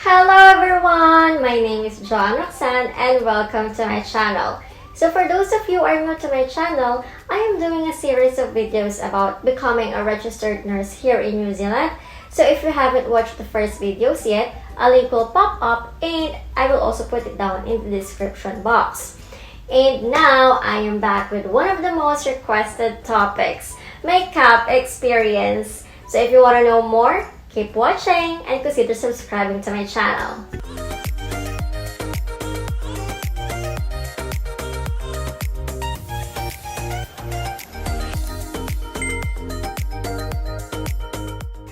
Hello everyone! My name is John Roxanne and welcome to my channel. So for those of you who are new to my channel, I am doing a series of videos about becoming a registered nurse here in New Zealand. So if you haven't watched the first videos yet, a link will pop up and I will also put it down in the description box. And now I am back with one of the most requested topics, my CAP experience. So if you want to know more, keep watching and consider subscribing to my channel.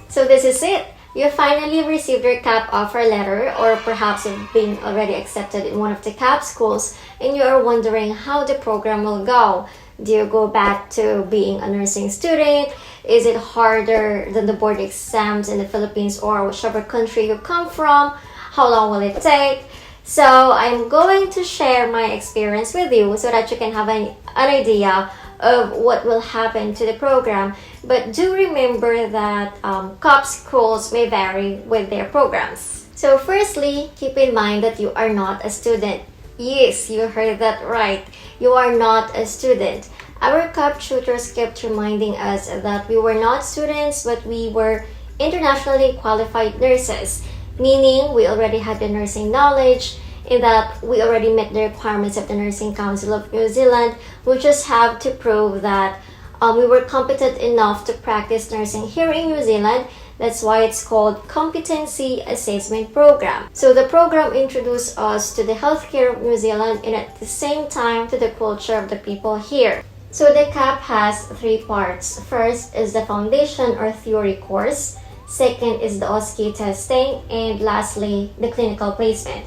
So this is it. You finally received your CAP offer letter, or perhaps you've been already accepted in one of the CAP schools and you are wondering how the program will go. Do you go back to being a nursing student? Is it harder than the board exams in the Philippines or whichever country you come from? How long will it take? So I'm going to share my experience with you so that you can have an idea of what will happen to the program. But do remember that CAP schools may vary with their programs. So firstly, keep in mind that you are not a student. Yes, you heard that right. You are not a student. Our CAP tutors kept reminding us that we were not students, but we were internationally qualified nurses, meaning we already had the nursing knowledge and that we already met the requirements of the Nursing Council of New Zealand. We just have to prove that we were competent enough to practice nursing here in New Zealand. That's why it's called Competency Assessment Program. So the program introduced us to the healthcare of New Zealand and at the same time to the culture of the people here. So the CAP has three parts. First is the foundation or theory course. Second is the OSCE testing. And lastly, the clinical placement.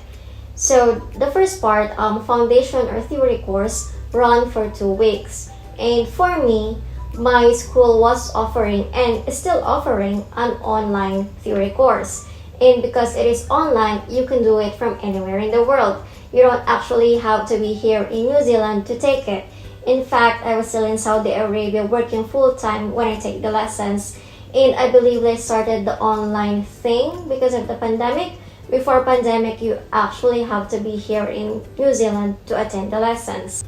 So the first part, foundation or theory course, run for 2 weeks. And for me, my school was offering and is still offering an online theory course. And because it is online, you can do it from anywhere in the world. You don't actually have to be here in New Zealand to take it. In fact, I was still in Saudi Arabia working full-time when I take the lessons. And I believe they started the online thing because of the pandemic. Before pandemic, you actually have to be here in New Zealand to attend the lessons.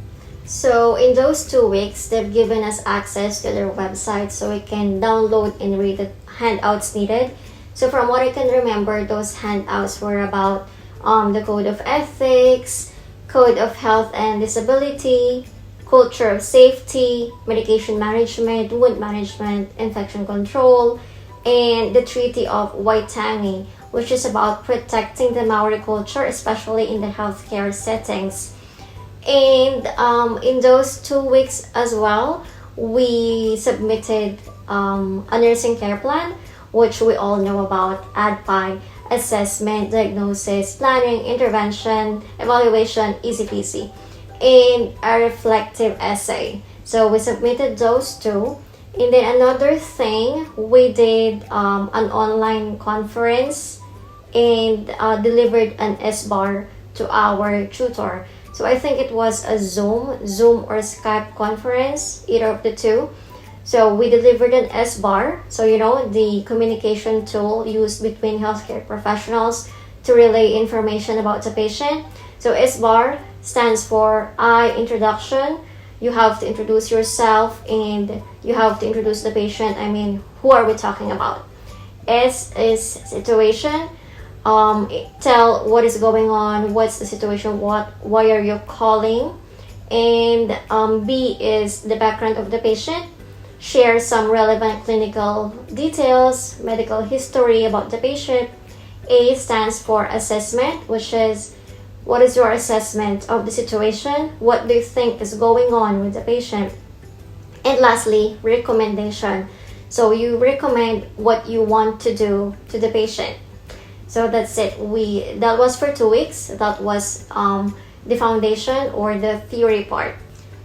So in those 2 weeks, they've given us access to their website so we can download and read the handouts needed. So from what I can remember, those handouts were about the code of ethics, code of health and disability, culture of safety, medication management, wound management, infection control, and the Treaty of Waitangi, which is about protecting the Maori culture, especially in the healthcare settings. And in those 2 weeks as well, we submitted a nursing care plan, which we all know about: ADPI, assessment, diagnosis, planning, intervention, evaluation, easy peasy, and a reflective essay. So we submitted those two. And then another thing, we did an online conference and delivered an S-bar to our tutor. So I think it was a Zoom or Skype conference, either of the two. So we delivered an S-bar, so you know, the communication tool used between healthcare professionals to relay information about the patient. So S-bar stands for I, introduction. You have to introduce yourself and you have to introduce the patient. I mean, who are we talking about? S is situation. Tell what is going on, what's the situation, why are you calling, and B is the background of the patient. Share some relevant clinical details, medical history about the patient. A stands for assessment, which is what is your assessment of the situation, what do you think is going on with the patient. And lastly, recommendation. So you recommend what you want to do to the patient. So that's it. That was for 2 weeks. That was the foundation or the theory part.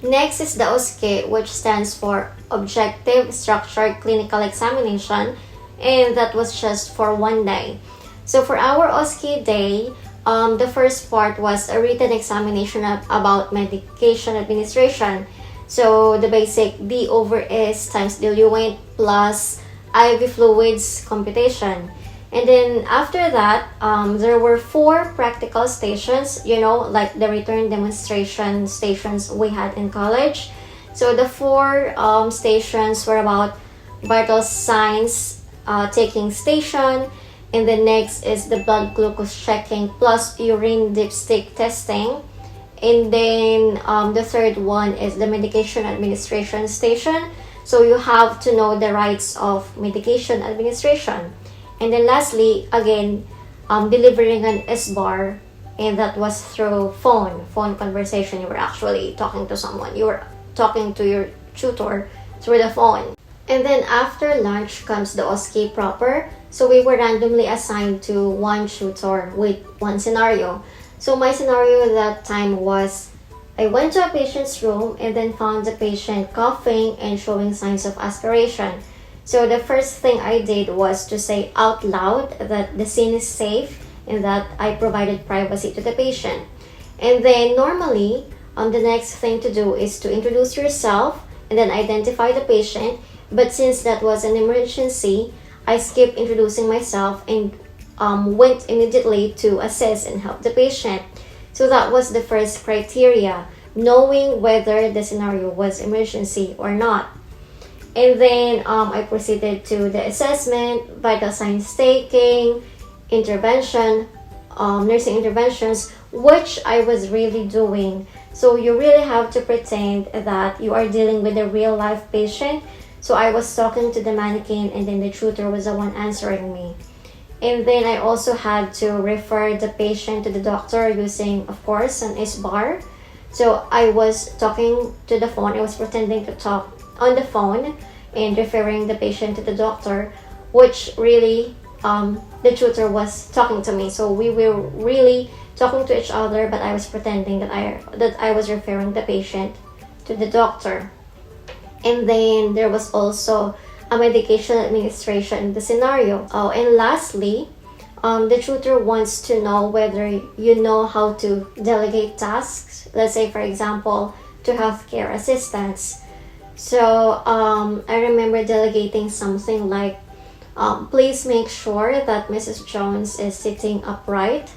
Next is the OSCE, which stands for Objective Structured Clinical Examination, and that was just for 1 day. So for our OSCE day, the first part was a written examination about medication administration. So the basic D over S times diluent plus IV fluids computation. And then after that, there were 4 practical stations, like the return demonstration stations we had in college. So the 4 stations were about vital signs taking station, and the next is the blood glucose checking plus urine dipstick testing. And then the third one is the medication administration station. So you have to know the rights of medication administration. And then lastly, again, delivering an S-bar, and that was through phone conversation. You were actually talking to someone. You were talking to your tutor through the phone. And then after lunch comes the OSCE proper. So we were randomly assigned to one tutor with one scenario. So my scenario at that time was, I went to a patient's room and then found the patient coughing and showing signs of aspiration. So the first thing I did was to say out loud that the scene is safe and that I provided privacy to the patient. And then normally, the next thing to do is to introduce yourself and then identify the patient. But since that was an emergency, I skipped introducing myself and went immediately to assess and help the patient. So that was the first criteria, knowing whether the scenario was emergency or not. And then I proceeded to the assessment, vital signs taking, intervention, nursing interventions, which I was really doing. So you really have to pretend that you are dealing with a real life patient. So I was talking to the mannequin and then the tutor was the one answering me. And then I also had to refer the patient to the doctor using, of course, an S-bar. So I was talking to the phone. I was pretending to talk on the phone and referring the patient to the doctor, which really the tutor was talking to me. So we were really talking to each other, but I was pretending that I was referring the patient to the doctor. And then there was also a medication administration in the scenario. Oh, and lastly, the tutor wants to know whether you know how to delegate tasks. Let's say, for example, to healthcare assistants. So I remember delegating something like, please make sure that Mrs. Jones is sitting upright,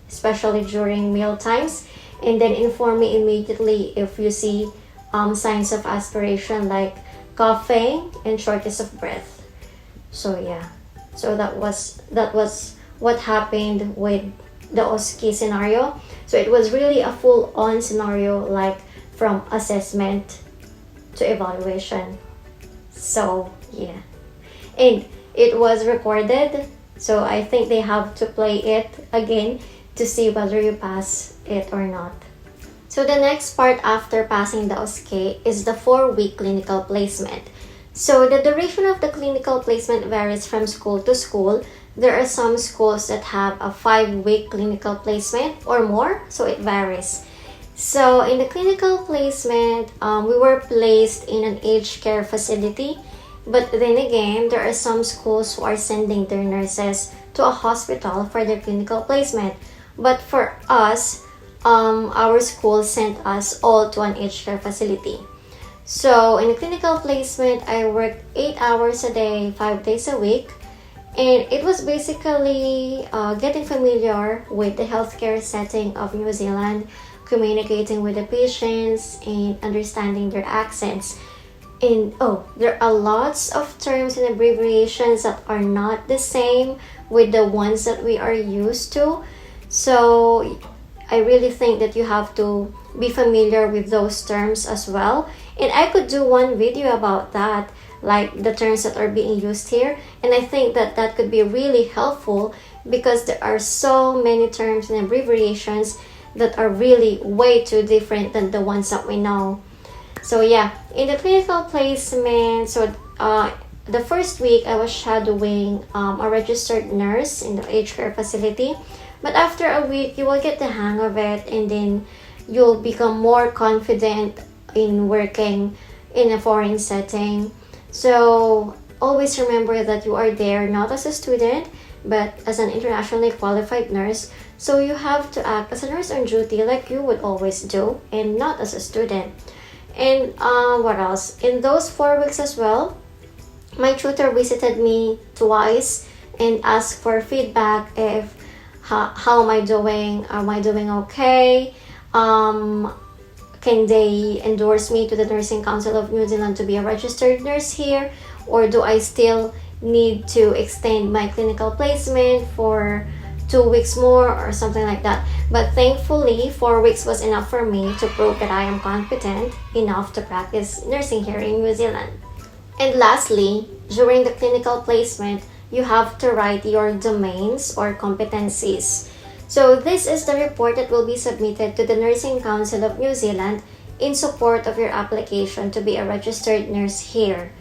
especially during meal times, and then inform me immediately if you see signs of aspiration like coughing and shortness of breath. So yeah, so that was what happened with the OSCE scenario. So it was really a full-on scenario, like from assessment to evaluation. So yeah, and it was recorded, so I think they have to play it again to see whether you pass it or not. So the next part after passing the OSCE is the 4-week clinical placement. So the duration of the clinical placement varies from school to school. There are some schools that have a 5-week clinical placement or more, so it varies. So in the clinical placement, we were placed in an aged care facility. But then again, there are some schools who are sending their nurses to a hospital for their clinical placement. But for us, our school sent us all to an aged care facility. So in the clinical placement, I worked 8 hours a day, 5 days a week. And it was basically getting familiar with the healthcare setting of New Zealand, communicating with the patients, and understanding their accents. And there are lots of terms and abbreviations that are not the same with the ones that we are used to. So I really think that you have to be familiar with those terms as well. And I could do one video about that, like the terms that are being used here. And I think that that could be really helpful because there are so many terms and abbreviations that are really way too different than the ones that we know. So yeah, in the clinical placement, so the first week I was shadowing a registered nurse in the aged care facility. But after a week, you will get the hang of it, and then you'll become more confident in working in a foreign setting. So always remember that you are there not as a student, but as an internationally qualified nurse. So you have to act as a nurse on duty like you would always do, and not as a student. And what else? In those 4 weeks as well, my tutor visited me twice and ask for feedback if how am I doing? Am I doing okay? Can they endorse me to the Nursing Council of New Zealand to be a registered nurse here? Or do I still need to extend my clinical placement for 2 weeks more or something like that? But thankfully, 4 weeks was enough for me to prove that I am competent enough to practice nursing here in New Zealand. And lastly, during the clinical placement, you have to write your domains or competencies. So this is the report that will be submitted to the Nursing Council of New Zealand in support of your application to be a registered nurse here.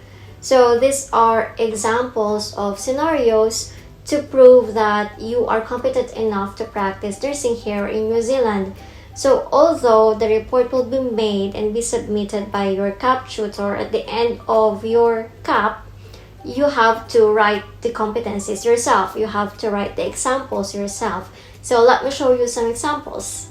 So these are examples of scenarios to prove that you are competent enough to practice nursing here in New Zealand. So although the report will be made and be submitted by your CAP tutor at the end of your CAP, you have to write the competencies yourself. You have to write the examples yourself. So let me show you some examples.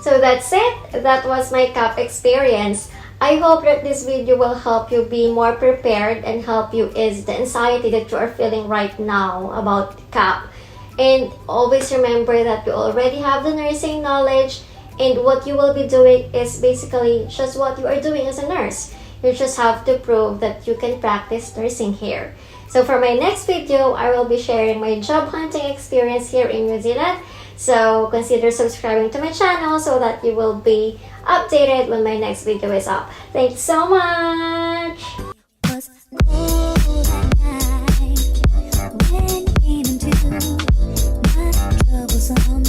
So that's it. That was my CAP experience. I hope that this video will help you be more prepared and help you ease the anxiety that you are feeling right now about CAP. And always remember that you already have the nursing knowledge, and what you will be doing is basically just what you are doing as a nurse. You just have to prove that you can practice nursing here. So for my next video, I will be sharing my job hunting experience here in New Zealand. So consider subscribing to my channel so that you will be updated when my next video is up. Thank you so much! Was cold at night when you came into my troublesome